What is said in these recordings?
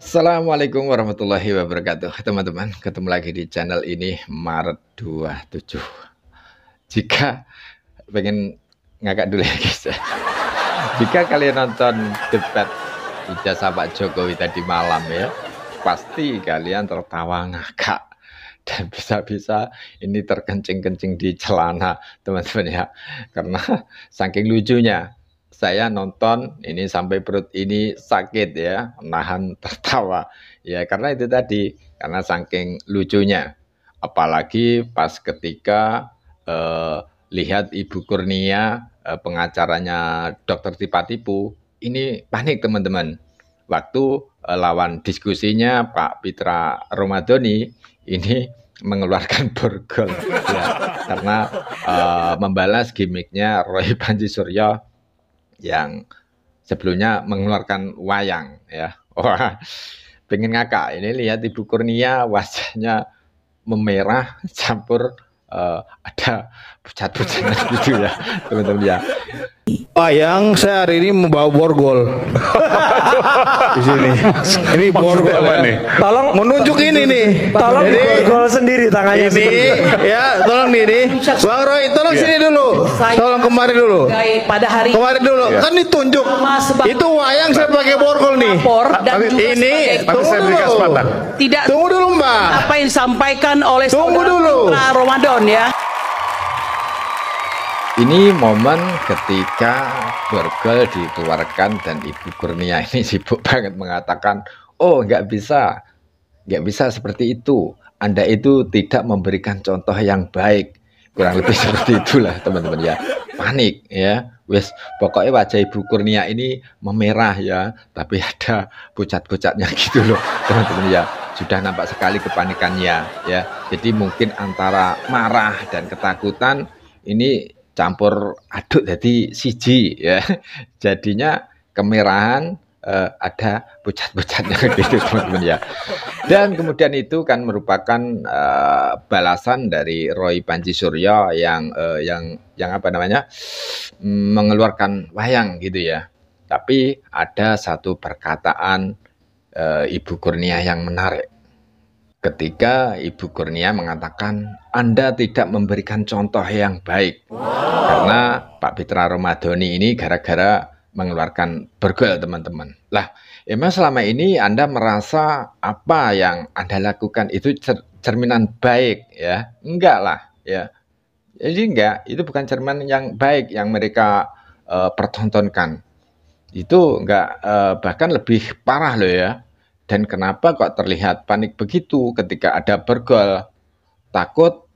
Assalamualaikum warahmatullahi wabarakatuh, teman-teman. Ketemu lagi di channel ini Maret 27. Jika pengen ngakak dulu ya guys ya. Jika kalian nonton debat ijazah Pak Jokowi tadi malam ya, pasti kalian tertawa ngakak dan bisa-bisa ini terkencing-kencing di celana teman-teman ya, karena saking lucunya saya nonton ini sampai perut ini sakit ya, nahan tertawa ya, karena itu tadi, karena saking lucunya. Apalagi pas ketika lihat Ibu Kurnia, pengacaranya Dokter Tipatipu ini panik teman-teman waktu lawan diskusinya Pak Pitra Romadhoni ini mengeluarkan borgol ya, karena membalas gimmicknya Roy Panji Suryo yang sebelumnya mengeluarkan wayang ya. Wah, pengen ngakak ini, lihat Ibu Kurnia wajahnya memerah campur ada pucat-pucatnya gitu ya teman-teman ya. Wayang, saya hari ini membawa borgol di sini. Ini borgol ya. Nih. Tolong menunjuk ini nih. Tolong borgol sendiri tangannya ini ya, tolong nih. Bang Roy, tolong sini dulu. Tolong kemari dulu. Pada hari kemari dulu. Kan ditunjuk. Itu wayang saya pakai borgol nih. Ini tunggu dulu. Tidak. Tunggu dulu, Mbak. Apa yang disampaikan oleh tunggu dulu. Pak Ramadan ya. Ini momen ketika borgol dikeluarkan dan Ibu Kurnia ini sibuk banget mengatakan, oh nggak bisa seperti itu. Anda itu tidak memberikan contoh yang baik. Kurang lebih seperti itulah teman-teman ya. Panik ya. Wes, pokoknya wajah Ibu Kurnia ini memerah ya, tapi ada pucat-pucatnya gitu loh teman-teman ya. Sudah nampak sekali kepanikannya ya. Jadi mungkin antara marah dan ketakutan ini campur aduk jadi siji ya, jadinya kemerahan, ada pucat-pucatnya gitu teman-teman ya. Dan kemudian itu kan merupakan balasan dari Roy Panji Suryo yang apa namanya, mengeluarkan wayang gitu ya. Tapi ada satu perkataan Ibu Kurnia yang menarik. Ketika Ibu Kurnia mengatakan Anda tidak memberikan contoh yang baik, karena Pak Pitra Romadhoni ini gara-gara mengeluarkan borgol teman-teman. Lah, emang selama ini Anda merasa apa yang Anda lakukan itu cerminan baik ya? Enggak lah ya. Jadi enggak, itu bukan cerminan yang baik yang mereka pertontonkan. Itu enggak, bahkan lebih parah loh ya. Dan kenapa kok terlihat panik begitu ketika ada borgol? Takut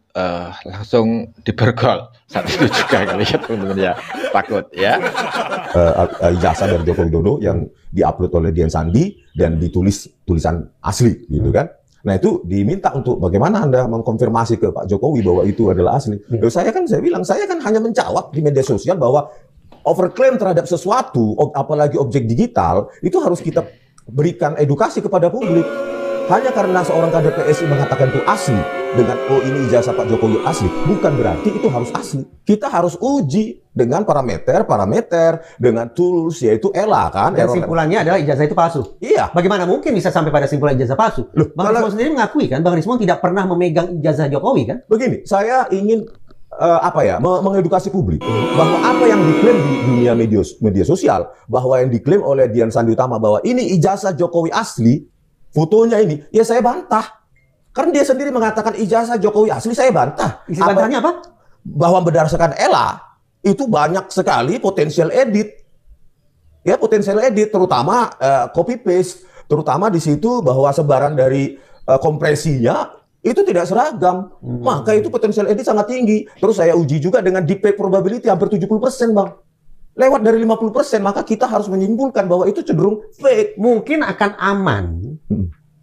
langsung diborgol. Saat itu juga kali ya teman-teman ya, takut ya. Ijazah dari Joko Widodo yang diupload oleh Dian Sandi dan ditulis tulisan asli gitu kan. Nah itu diminta untuk bagaimana Anda mengkonfirmasi ke Pak Jokowi bahwa itu adalah asli. Loh, saya bilang saya kan hanya menjawab di media sosial bahwa overclaim terhadap sesuatu, apalagi objek digital, itu harus kita berikan edukasi kepada publik. Hanya karena seorang kader PSI mengatakan itu asli dengan oh ini ijazah Pak Jokowi asli, bukan berarti itu harus asli. Kita harus uji dengan parameter dengan tools, yaitu ELA kan. Dan simpulannya adalah ijazah itu palsu. Iya. Bagaimana mungkin bisa sampai pada simpulan ijazah palsu? Loh, Bang Rismon sendiri mengakui kan, Bang Rismon tidak pernah memegang ijazah Jokowi kan? Begini, saya ingin mengedukasi publik bahwa apa yang diklaim di dunia media sosial, bahwa yang diklaim oleh Dian Sandi Utama bahwa ini ijazah Jokowi asli, fotonya ini, ya saya bantah. Karena dia sendiri mengatakan ijazah Jokowi asli, saya bantah. Isi bantahnya apa? Bahwa berdasarkan ELA itu banyak sekali potensial edit. Ya, potensial edit terutama copy paste, terutama di situ bahwa sebaran dari kompresinya itu tidak seragam, maka itu potensial edit sangat tinggi. Terus saya uji juga dengan deep fake probability hampir 70% Bang. Lewat dari 50%, maka kita harus menyimpulkan bahwa itu cenderung fake. Mungkin akan aman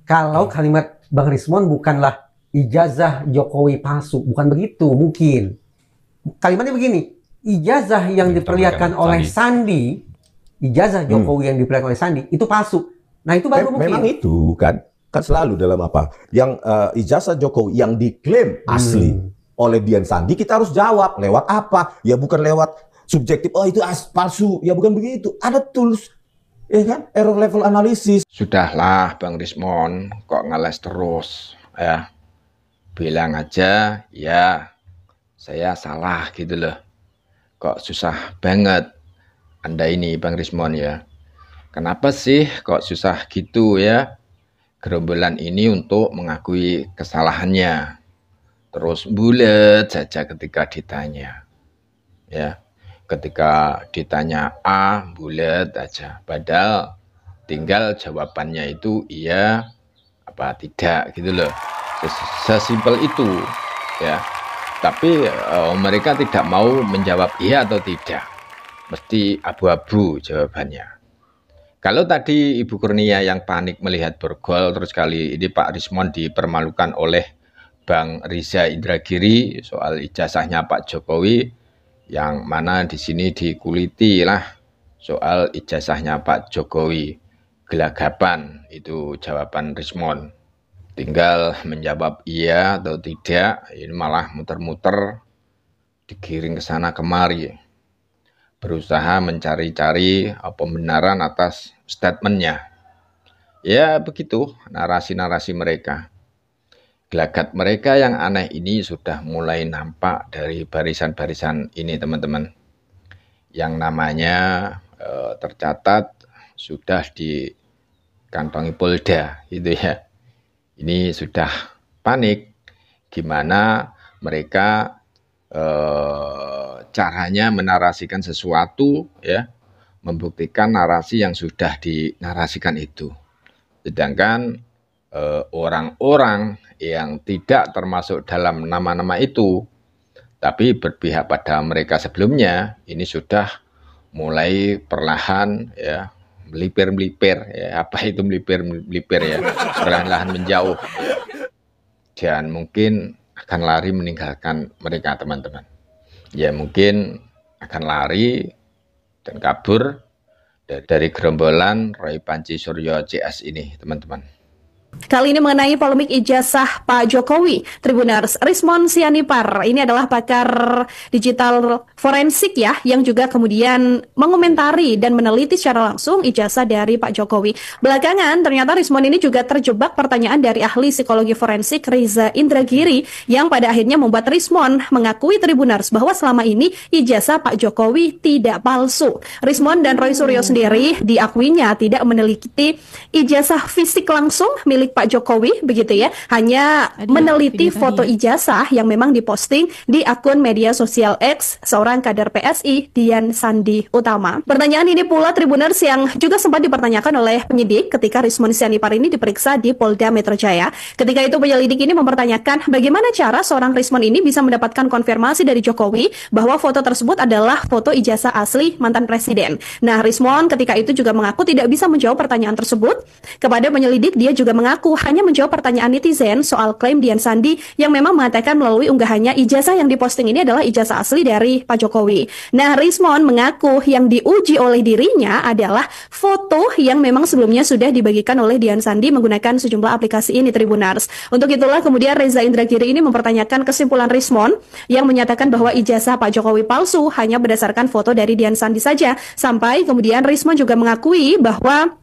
kalau kalimat Bang Rismon bukanlah ijazah Jokowi palsu, bukan begitu mungkin. Kalimatnya begini, ijazah yang diperlihatkan oleh Sandi, ijazah Jokowi yang diperlihatkan oleh Sandi itu palsu. Nah itu baru mungkin. Memang itu kan selalu dalam apa yang ijazah Jokowi yang diklaim asli oleh Dian Sandi, kita harus jawab lewat apa ya, bukan lewat subjektif oh itu palsu ya, bukan begitu. Ada tools kan? Error level analisis. Sudahlah Bang Rismon, kok ngeles terus ya. Bilang aja ya saya salah gitu loh. Kok susah banget Anda ini Bang Rismon ya. Kenapa sih kok susah gitu ya gerombolan ini untuk mengakui kesalahannya. Terus bulet saja ketika ditanya. Ya. Ketika ditanya A bulet aja. Padahal tinggal jawabannya itu iya apa tidak gitu loh. Sesimpel itu ya. Tapi mereka tidak mau menjawab iya atau tidak. Mesti abu-abu jawabannya. Kalau tadi Ibu Kurnia yang panik melihat borgol, terus kali ini Pak Rismon dipermalukan oleh Bang Riza Indragiri soal ijazahnya Pak Jokowi, yang mana di sini dikuliti lah soal ijazahnya Pak Jokowi. Gelagapan itu jawaban Rismon. Tinggal menjawab iya atau tidak, ini malah muter-muter, digiring ke sana kemari. Berusaha mencari-cari pembenaran atas statementnya. Ya begitu narasi-narasi mereka. Gelagat mereka yang aneh ini sudah mulai nampak dari barisan-barisan ini teman-teman. Yang namanya tercatat sudah di kantongi Polda gitu ya. Ini sudah panik gimana mereka caranya menarasikan sesuatu ya, membuktikan narasi yang sudah dinarasikan itu. Sedangkan orang-orang yang tidak termasuk dalam nama-nama itu tapi berpihak pada mereka sebelumnya ini sudah mulai perlahan ya melipir-melipir ya, apa itu melipir-melipir ya, perlahan-lahan menjauh dan mungkin akan lari meninggalkan mereka teman-teman. Ya mungkin akan lari dan kabur dari gerombolan Roy Panji Suryo CS ini teman-teman. Kali ini mengenai polemik ijazah Pak Jokowi, Tribuners. Rismon Sianipar ini adalah pakar digital forensik ya, yang juga kemudian mengomentari dan meneliti secara langsung ijazah dari Pak Jokowi. Belakangan ternyata Rismon ini juga terjebak pertanyaan dari ahli psikologi forensik Riza Indragiri yang pada akhirnya membuat Rismon mengakui Tribuners bahwa selama ini ijazah Pak Jokowi tidak palsu. Rismon dan Roy Suryo sendiri diakuinya tidak meneliti ijazah fisik langsung milik Pak Jokowi begitu ya, hanya meneliti foto ijazah yang memang diposting di akun media sosial X seorang kader PSI Dian Sandi Utama. Pertanyaan ini pula Tribuners yang juga sempat dipertanyakan oleh penyidik ketika Rismon Sianipar ini diperiksa di Polda Metro Jaya. Ketika itu penyelidik ini mempertanyakan bagaimana cara seorang Rismon ini bisa mendapatkan konfirmasi dari Jokowi bahwa foto tersebut adalah foto ijazah asli mantan presiden. Nah, Rismon ketika itu juga mengaku tidak bisa menjawab pertanyaan tersebut. Kepada penyelidik dia juga mengaku hanya menjawab pertanyaan netizen soal klaim Dian Sandi yang memang mengatakan melalui unggahannya ijazah yang diposting ini adalah ijazah asli dari Pak Jokowi. Nah, Rismon mengaku yang diuji oleh dirinya adalah foto yang memang sebelumnya sudah dibagikan oleh Dian Sandi menggunakan sejumlah aplikasi ini Tribuners. Untuk itulah kemudian Reza Indragiri ini mempertanyakan kesimpulan Rismon yang menyatakan bahwa ijazah Pak Jokowi palsu hanya berdasarkan foto dari Dian Sandi saja. Sampai kemudian Rismon juga mengakui bahwa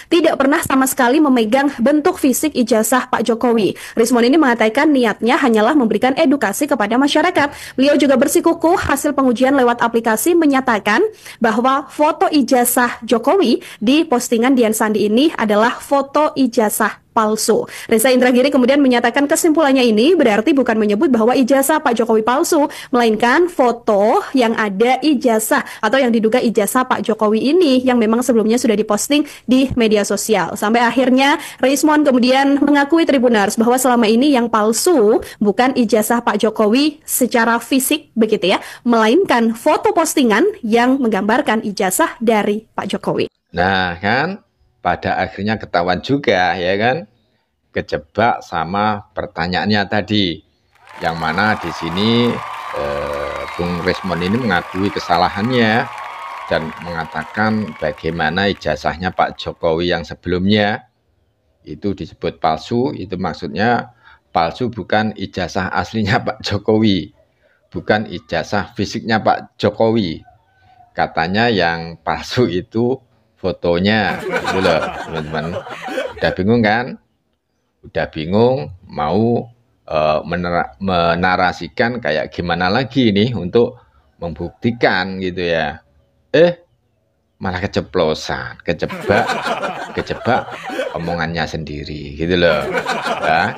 tidak pernah sama sekali memegang bentuk fisik ijazah Pak Jokowi. Rismon ini mengatakan niatnya hanyalah memberikan edukasi kepada masyarakat. Beliau juga bersikukuh hasil pengujian lewat aplikasi menyatakan bahwa foto ijazah Jokowi di postingan Dian Sandi ini adalah foto ijazah palsu. Reza Indragiri kemudian menyatakan kesimpulannya ini berarti bukan menyebut bahwa ijazah Pak Jokowi palsu, melainkan foto yang ada ijazah atau yang diduga ijazah Pak Jokowi ini yang memang sebelumnya sudah diposting di media sosial. Sampai akhirnya Rismon kemudian mengakui Tribuners bahwa selama ini yang palsu bukan ijazah Pak Jokowi secara fisik begitu ya, melainkan foto postingan yang menggambarkan ijazah dari Pak Jokowi. Nah kan, pada akhirnya ketahuan juga ya kan, kejebak sama pertanyaannya tadi, yang mana di sini Bung Rismon ini mengakui kesalahannya dan mengatakan bagaimana ijazahnya Pak Jokowi yang sebelumnya itu disebut palsu. Itu maksudnya palsu bukan ijazah aslinya Pak Jokowi, bukan ijazah fisiknya Pak Jokowi. Katanya yang palsu itu fotonya, gitu loh, teman-teman. Udah bingung kan? Udah bingung mau menarasikan kayak gimana lagi nih untuk membuktikan gitu ya. Malah keceplosan, kejebak omongannya sendiri gitu loh. Ya.